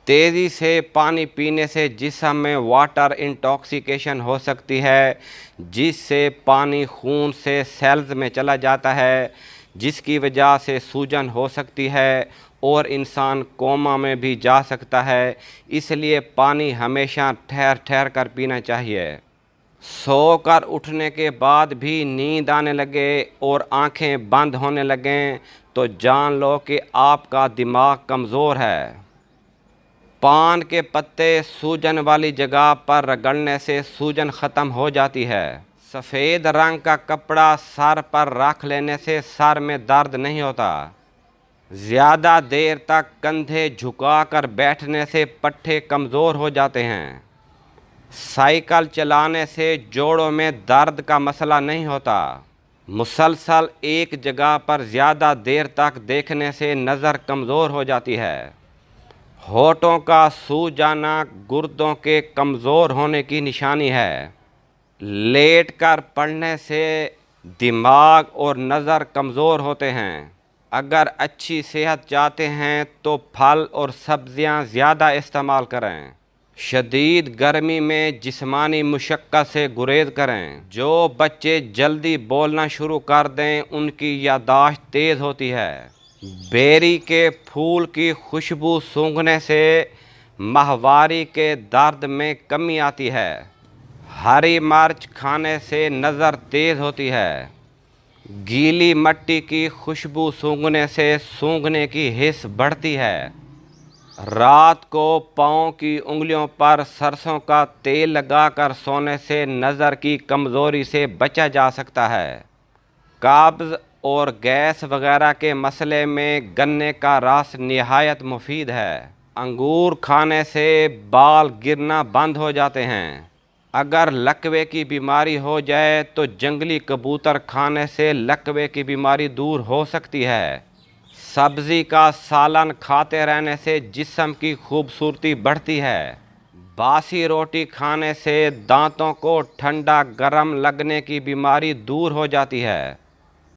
तेज़ी से पानी पीने से जिस्म में वाटर इंटॉक्सिकेशन हो सकती है, जिससे पानी खून से सेल्स में चला जाता है, जिसकी वजह से सूजन हो सकती है और इंसान कोमा में भी जा सकता है। इसलिए पानी हमेशा ठहर ठहर कर पीना चाहिए। सोकर उठने के बाद भी नींद आने लगे और आंखें बंद होने लगें तो जान लो कि आपका दिमाग कमज़ोर है। पान के पत्ते सूजन वाली जगह पर रगड़ने से सूजन ख़त्म हो जाती है। सफ़ेद रंग का कपड़ा सर पर रख लेने से सर में दर्द नहीं होता। ज़्यादा देर तक कंधे झुकाकर बैठने से पट्टे कमज़ोर हो जाते हैं। साइकिल चलाने से जोड़ों में दर्द का मसला नहीं होता। मुसलसल एक जगह पर ज़्यादा देर तक देखने से नज़र कमज़ोर हो जाती है। होठों का सूज जाना गुर्दों के कमज़ोर होने की निशानी है। लेट कर पढ़ने से दिमाग और नज़र कमज़ोर होते हैं। अगर अच्छी सेहत चाहते हैं तो फल और सब्ज़ियां ज़्यादा इस्तेमाल करें। शदीद गर्मी में जिस्मानी मुशक्क़त से गुरेज करें। जो बच्चे जल्दी बोलना शुरू कर दें उनकी याददाश्त तेज़ होती है। बेरी के फूल की खुशबू सूंघने से माहवारी के दर्द में कमी आती है। हरी मिर्च खाने से नज़र तेज़ होती है। गीली मिट्टी की खुशबू सूंघने से सूंघने की हिस्स बढ़ती है। रात को पाँव की उंगलियों पर सरसों का तेल लगाकर सोने से नज़र की कमज़ोरी से बचा जा सकता है। कब्ज़ और गैस वगैरह के मसले में गन्ने का रस निहायत मुफीद है। अंगूर खाने से बाल गिरना बंद हो जाते हैं। अगर लकवे की बीमारी हो जाए तो जंगली कबूतर खाने से लकवे की बीमारी दूर हो सकती है। सब्ज़ी का सालन खाते रहने से जिस्म की खूबसूरती बढ़ती है। बासी रोटी खाने से दांतों को ठंडा गरम लगने की बीमारी दूर हो जाती है।